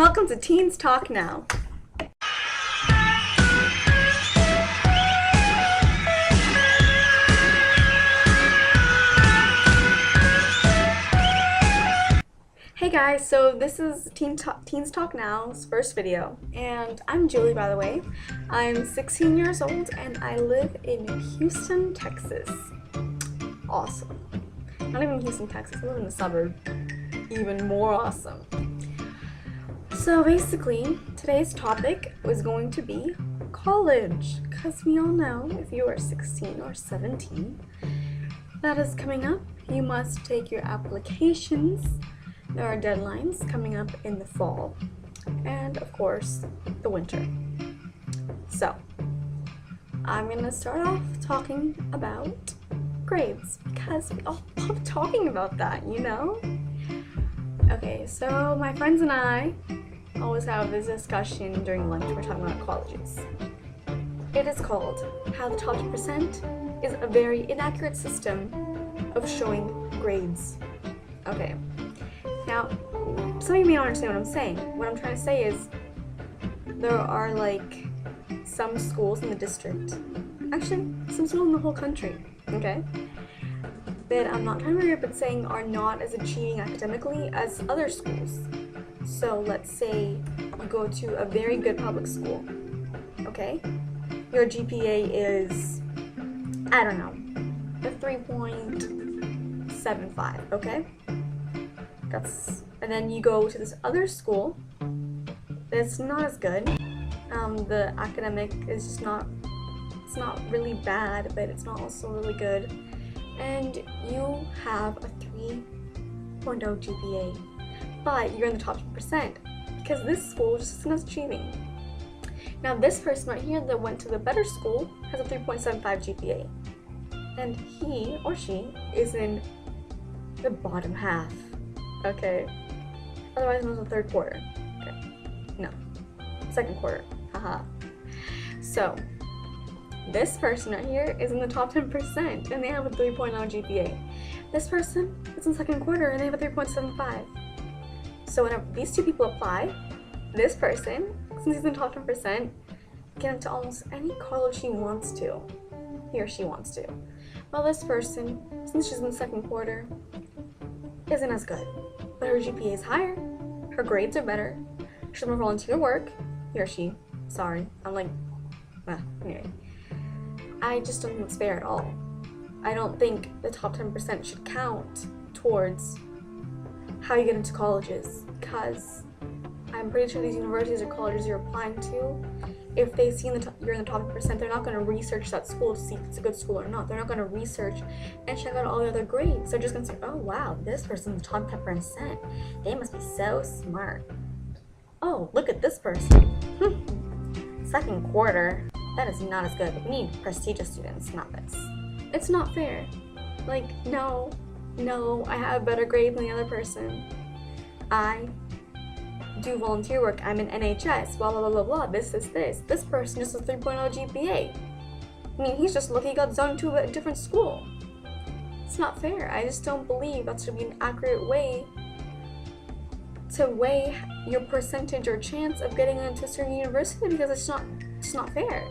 Welcome to Teens Talk Now. Hey guys, so this is Teens Talk Now's first video, and I'm Julie, by the way. I'm 16 years old and I live in Houston, Texas. Awesome. Not even Houston, Texas, I live in the suburb. Even more awesome. So basically, today's topic was going to be college, because we all know if you are 16 or 17, that is coming up. You must take your applications. There are deadlines coming up in the fall and, of course, the winter. So, I'm going to start off talking about grades because we all love talking about that, you know? Okay, so my friends and I always have this discussion during lunch. We're talking about colleges. It is called How the Top 10% is a very inaccurate system of showing grades. Okay. Now, some of you may not understand what I'm saying. What I'm trying to say is there are like some schools in the district, actually some schools in the whole country, okay, that I'm not trying to be weird, but saying are not as achieving academically as other schools. So let's say you go to a very good public school, okay? Your GPA is, I don't know, a 3.75, okay? And then you go to this other school that's not as good. The academic is just not, it's not really bad, but it's not also really good. And you have a 3.0 GPA, but you're in the top 10% because this school just isn't as achieving. Now this person right here that went to the better school has a 3.75 GPA, and he or she is in the bottom half. Okay, otherwise known as the third quarter. Okay, no, second quarter, haha. So, this person right here is in the top 10% and they have a 3.0 GPA. This person is in second quarter and they have a 3.75. So whenever these two people apply, this person, since he's in the top 10%, get into almost any college he wants to. He or she wants to. While this person, since she's in the second quarter, isn't as good. But her GPA is higher, her grades are better, she does more volunteer work, he or she, sorry, I'm like, anyway. I just don't think it's fair at all. I don't think the top 10% should count towards how you get into colleges, because I'm pretty sure these universities or colleges you're applying to, if they see you're in the top 10%, they're not going to research that school to see if it's a good school or not. They're not going to research and check out all the other grades. They're just going to say, oh wow, this person's in the top 10%. They must be so smart. Oh, look at this person. Second quarter. That is not as good. We need prestigious students, not this. It's not fair. Like, no, I have a better grade than the other person. I do volunteer work, I'm in NHS, blah blah blah blah blah, this. This person just a 3.0 GPA. I mean, he's just lucky he got zoned to a different school. It's not fair. I just don't believe that should be an accurate way to weigh your percentage or chance of getting into a certain university, because it's not fair.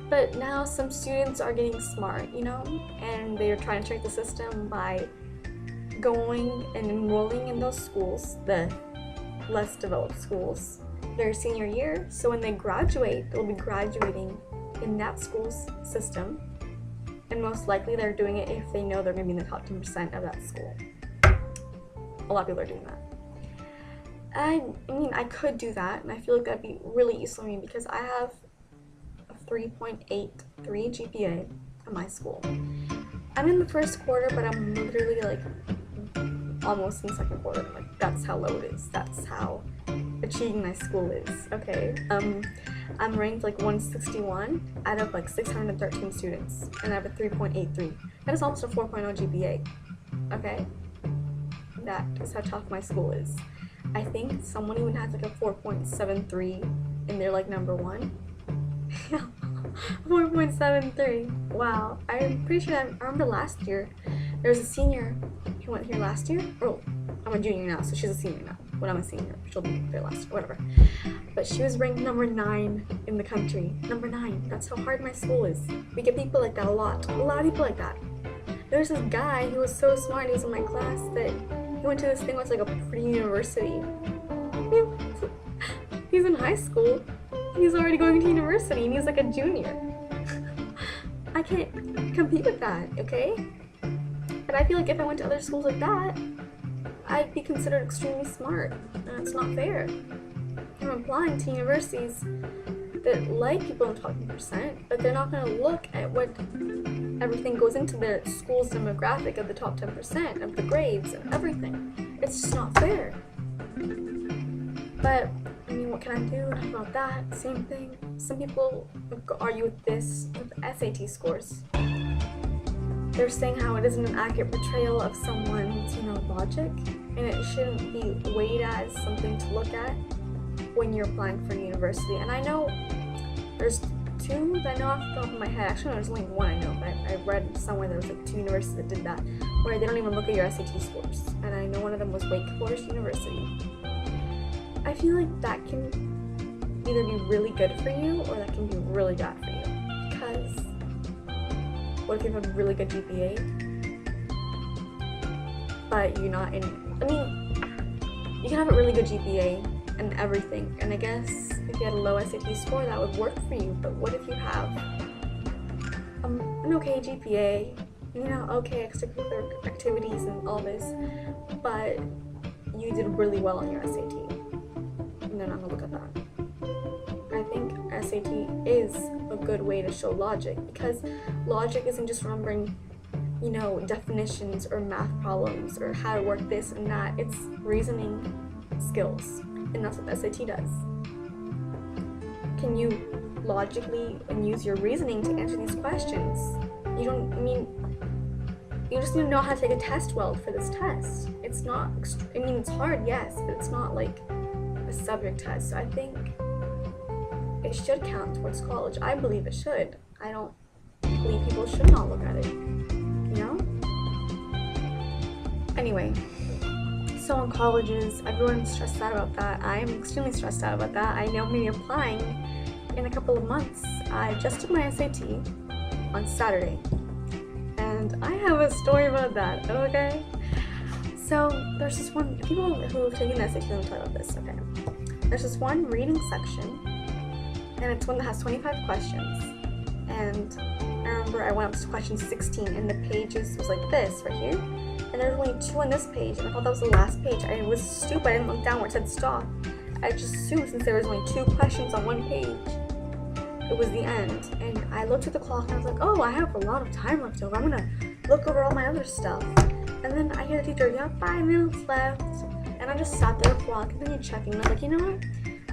But now some students are getting smart, you know, and they're trying to trick the system by going and enrolling in those schools, the less developed schools, their senior year. So when they graduate, they'll be graduating in that school's system, and most likely they're doing it if they know they're going to be in the top 10% of that school. A lot of people are doing that. I mean, I could do that, and I feel like that'd be really useful for me because I have a 3.83 GPA at my school. I'm in the first quarter, but I'm literally like almost in the second quarter. Like, that's how low it is. That's how achieving my school is. Okay. I'm ranked like 161 out of like 613 students, and I have a 3.83. That is almost a 4.0 GPA. Okay. That is how tough my school is. I think someone even has like a 4.73 and they're like number one. 4.73. Wow. I'm pretty sure I remember last year there was a senior who went here last year. Oh, I'm a junior now, so she's a senior now. when I'm a senior. She'll be there last, whatever. But she was ranked number 9 in the country. Number 9. That's how hard my school is. We get people like that a lot. A lot of people like that. There's this guy, he was so smart, he was in my class, that he went to this thing where it's like a pre-university. He's in high school. He's already going to university, and he's like a junior. I can't compete with that, okay? And I feel like if I went to other schools like that, I'd be considered extremely smart, and it's not fair. I'm applying to universities that like people in the top 10%, but they're not going to look at what everything goes into their school's demographic of the top 10%, of the grades and everything. It's just not fair. But, I mean, what can I do about that? Same thing. Some people argue with this with SAT scores. They're saying how it isn't an accurate portrayal of someone's, logic, and it shouldn't be weighed as something to look at when you're applying for a university. And I know there's 2 that I know off the top of my head. Actually, no, there's only 1 I know, but I read somewhere there was like 2 universities that did that, where they don't even look at your SAT scores. And I know one of them was Wake Forest University. I feel like that can either be really good for you or that can be really bad for you. Because what if you have a really good GPA, but you're not in, you can have a really good GPA and everything, and I guess if you had a low SAT score, that would work for you. But what if you have an okay GPA, okay extracurricular activities and all this, but you did really well on your SAT? And they're not gonna look at that. I think SAT is a good way to show logic, because logic isn't just remembering, definitions or math problems or how to work this and that. It's reasoning skills, and that's what the SAT does. Can you logically and use your reasoning to answer these questions? You just need to know how to take a test well for this test. It's not, it's hard, yes, but it's not like a subject test. So I think it should count towards college. I believe it should. I don't believe people should not look at it, Anyway, so in colleges, everyone's stressed out about that. I'm extremely stressed out about that. I know I'm going to be applying in a couple of months. I just took my SAT on Saturday, and I have a story about that, okay? So there's this one, people who have taken the SAT don't talk about this, okay? There's this one reading section, and it's one that has 25 questions, and I remember I went up to question 16, and the pages was like this right here, and there's only 2 on this page, and I thought that was the last page. I was stupid. I didn't look down where it said stop. I just assumed since there was only 2 questions on one page, it was the end. And I looked at the clock and I was like, oh, I have a lot of time left over. I'm gonna look over all my other stuff. And then I hear the teacher, you have 5 minutes left. And I just sat there for a while, continued checking. And I was like, you know what?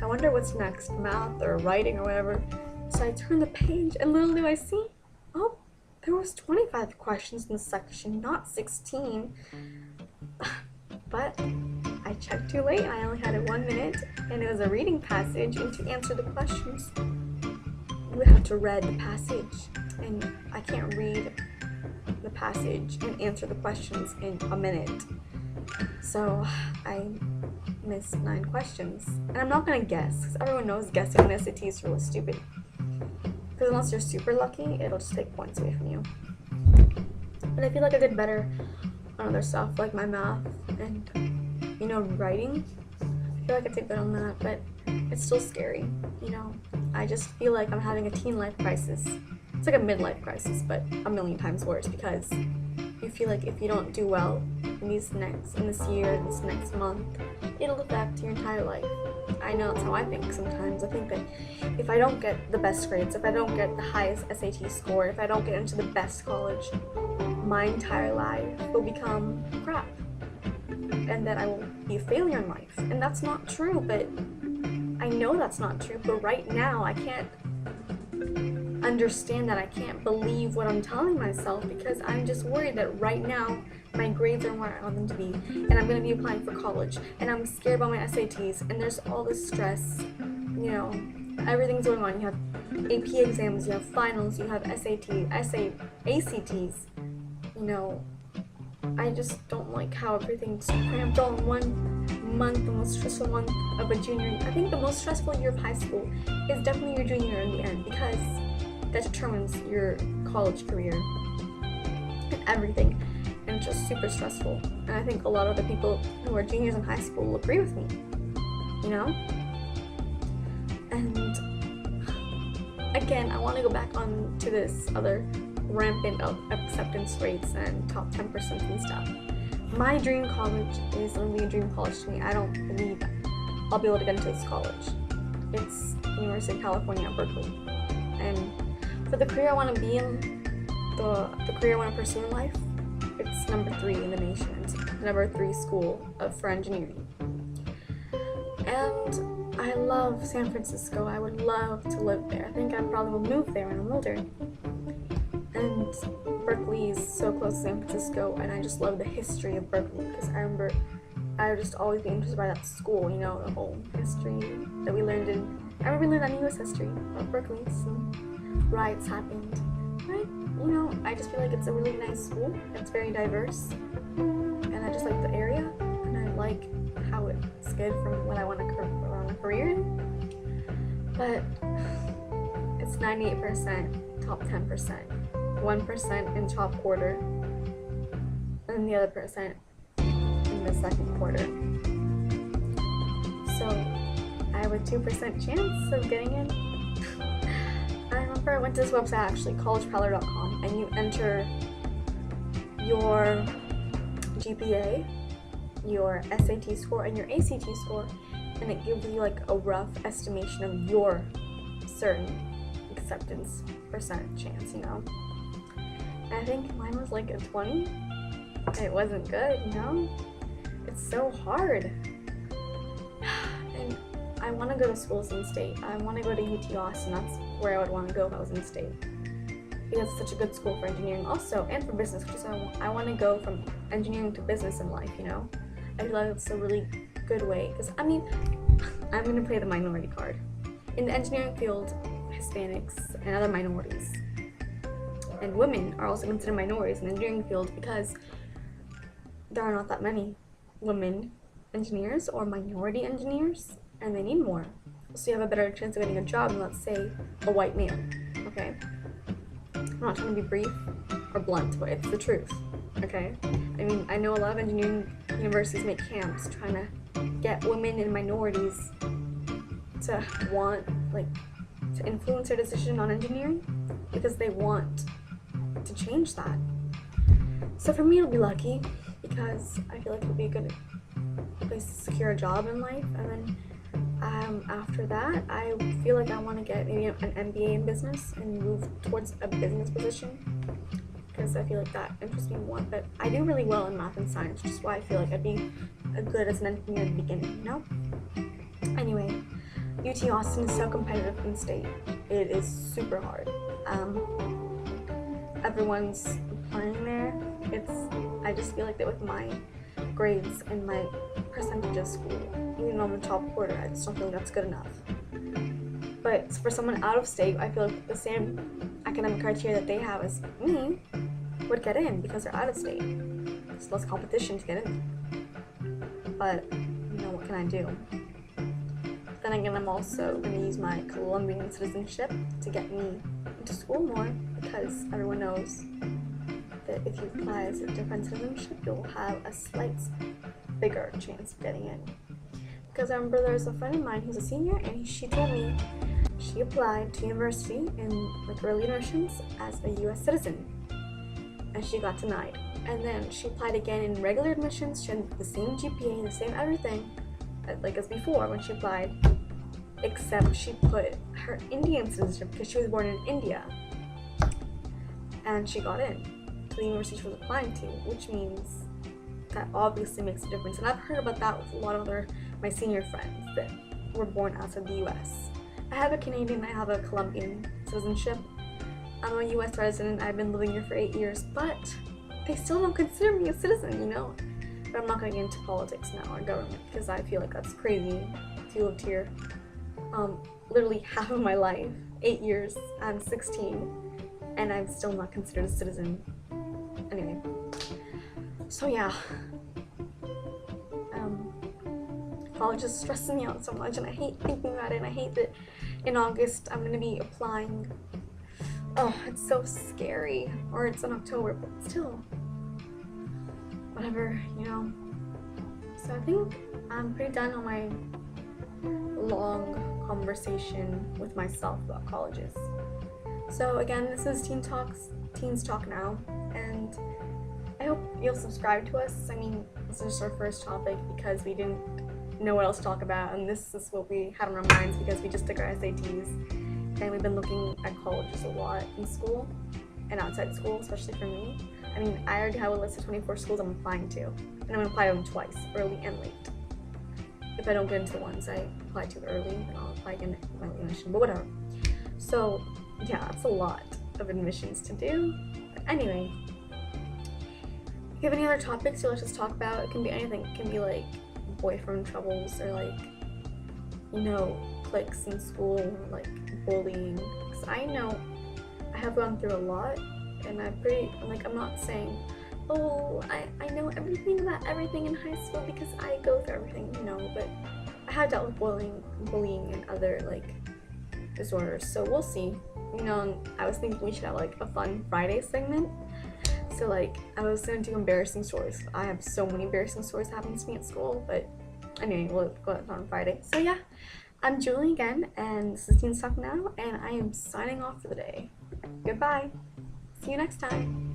I wonder what's next, math or writing or whatever. So I turned the page, and little do I see, oh, there was 25 questions in the section, not 16. But I checked too late. I only had 1 minute, and it was a reading passage, and to answer the questions, you would have to read the passage, and I can't read the passage and answer the questions in a minute. So I missed 9 questions, and I'm not gonna guess, because everyone knows guessing on SAT is really stupid. Because unless you're super lucky, it'll just take points away from you. But I feel like I did better on other stuff, like my math and, writing. I feel like I did good on that, but it's still scary, I just feel like I'm having a teen life crisis. It's like a midlife crisis, but a million times worse, because you feel like if you don't do well in this year, this next month, it'll affect your entire life. I know that's how I think sometimes. I think that if I don't get the best grades, if I don't get the highest SAT score, if I don't get into the best college, my entire life will become crap. And that I will be a failure in life. And that's not true, but I know that's not true. But right now, I can't understand that. I can't believe what I'm telling myself, because I'm just worried that right now my grades are where I want them to be, and I'm going to be applying for college, and I'm scared about my SATs, and there's all this stress, everything's going on. You have AP exams, you have finals, you have ACTs, I just don't like how everything's cramped all in one month, the most stressful month of a junior. I think the most stressful year of high school is definitely your junior year in the end, because that determines your college career and everything, and it's just super stressful. And I think a lot of the people who are juniors in high school will agree with me, you know? And again, I want to go back on to this other rampant of acceptance rates and top 10% and stuff. My dream college is only a dream college to me. I don't believe I'll be able to get into this college. It's University of California at Berkeley. And for the career I want to be in, the career I want to pursue in life, it's number 3 in the nation. It's number 3 school for engineering. And I love San Francisco. I would love to live there. I think I probably will move there when I'm older. And Berkeley is so close to San Francisco, and I just love the history of Berkeley, because I remember I would just always be interested by that school, you know, the whole history that we learned in, I remember we learned that in U.S. history of Berkeley. Some riots happened, right? You know, I just feel like it's a really nice school. It's very diverse, and I just like the area, and I like how it's good from what I want a career in. But it's 98% top 10%. 1% in top quarter, and the other percent in the second quarter. So I have a 2% chance of getting in. I remember I went to this website, actually, collegeprowler.com, and you enter your GPA, your SAT score, and your ACT score, and it gives you like a rough estimation of your certain acceptance percent chance, you know. I think mine was like a 20, and it wasn't good, you know? It's so hard. And I want to go to schools in state. I want to go to UT Austin. That's where I would want to go if I was in state, because it's such a good school for engineering also, and for business, because I want to go from engineering to business in life, you know? I feel like it's a really good way, because I mean, I'm going to play the minority card. In the engineering field, Hispanics and other minorities and women are also considered minorities in the engineering field, because there are not that many women engineers or minority engineers, and they need more. So you have a better chance of getting a job than, let's say, a white male, okay? I'm not trying to be brief or blunt, but it's the truth, okay? I mean, I know a lot of engineering universities make camps trying to get women and minorities to want, like, to influence their decision on engineering, because they want to change that. So for me, it'll be lucky, because I feel like it'll be a good place to secure a job in life. And then after that, I feel like I want to get maybe an MBA in business and move towards a business position, because I feel like that interests me more. But I do really well in math and science, which is why I feel like I'd be good as an engineer in the beginning, you know? Anyway, UT Austin is so competitive in state. It is super hard. Everyone's applying there. I just feel like that with my grades and my percentage of school, even though I'm in top quarter, I just don't feel like that's good enough. But for someone out of state, I feel like the same academic criteria that they have as me would get in, because they're out of state. There's less competition to get in. But, you know, what can I do? Then again, I'm also going to use my Colombian citizenship to get me into school more, because everyone knows that if you apply as a different citizenship, you'll have a slight bigger chance of getting in. Because I remember there's a friend of mine who's a senior, and she told me she applied to university in like early admissions as a U.S. citizen, and she got denied. And then she applied again in regular admissions. She had the same GPA, the same everything, like as before when she applied, except she put her Indian citizenship because she was born in India, and she got in to the university she was applying to, which means that obviously makes a difference. And I've heard about that with a lot of my senior friends that were born outside the US. I have a Canadian, I have a Colombian citizenship. I'm a US resident, I've been living here for 8 years, but they still don't consider me a citizen, you know? But I'm not going to get into politics now or government, because I feel like that's crazy to lived here literally half of my life, 8 years, I'm 16, and I'm still not considered a citizen. Anyway, so yeah, college is stressing me out so much, and I hate thinking about it, and I hate that in August I'm gonna be applying. Oh, it's so scary. Or it's in October, but still, whatever, you know. So I think I'm pretty done on my long conversation with myself about colleges. So again, this is Teens Talk Now, and I hope you'll subscribe to us. I mean, this is our first topic because we didn't know what else to talk about, and this is what we had on our minds because we just took our SATs, and we've been looking at colleges a lot in school and outside school, especially for me. I mean, I already have a list of 24 schools I'm applying to, and I'm going to apply to them twice, early and late. If I don't get into the ones I apply to early, then I'll apply again at my late admission, but whatever. So, yeah, that's a lot of admissions to do. But anyway, if you have any other topics you'd like us to talk about, it can be anything. It can be like boyfriend troubles or like, you know, cliques in school or like bullying. Because I know I have gone through a lot, and I'm not saying, oh, I know everything about everything in high school because I go through everything, you know, but I have dealt with bullying and other like disorders, so we'll see. You know, I was thinking we should have like a fun Friday segment. So like, I was gonna do embarrassing stories. I have so many embarrassing stories that happened to me at school, but anyway, we'll go on Friday. So yeah, I'm Juli again, and this is Teens Talk Now, and I am signing off for the day. Goodbye. See you next time.